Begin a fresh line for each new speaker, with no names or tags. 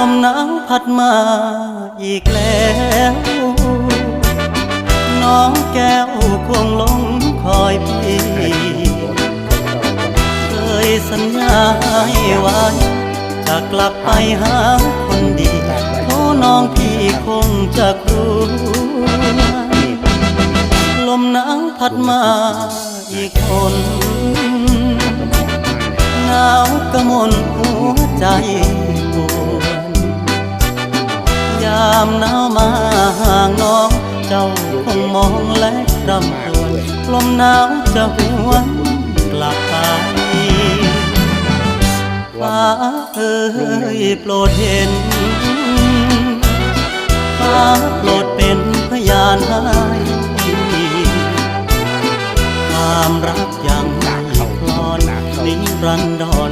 มหนาวพัดมาอีกแล้วน้องแก้วคงหลงคอยพี่เคยสัญญาให้ไว้จะกลับไปหาคนดีโอ้น้องพี่คงจะรู้ลมหนาวพัดมาอีกคนหนาวกระมนหัวใจปวดยามหนาวมาห่างน้องเจ้าคงมองและรำครวญลมหนาวจะหวนกลับไปฟ้าเอ่ยโปรดเห็นฟ้าโปรดเป็นพยานให้ความรักยังไม่คลอนนิรันดร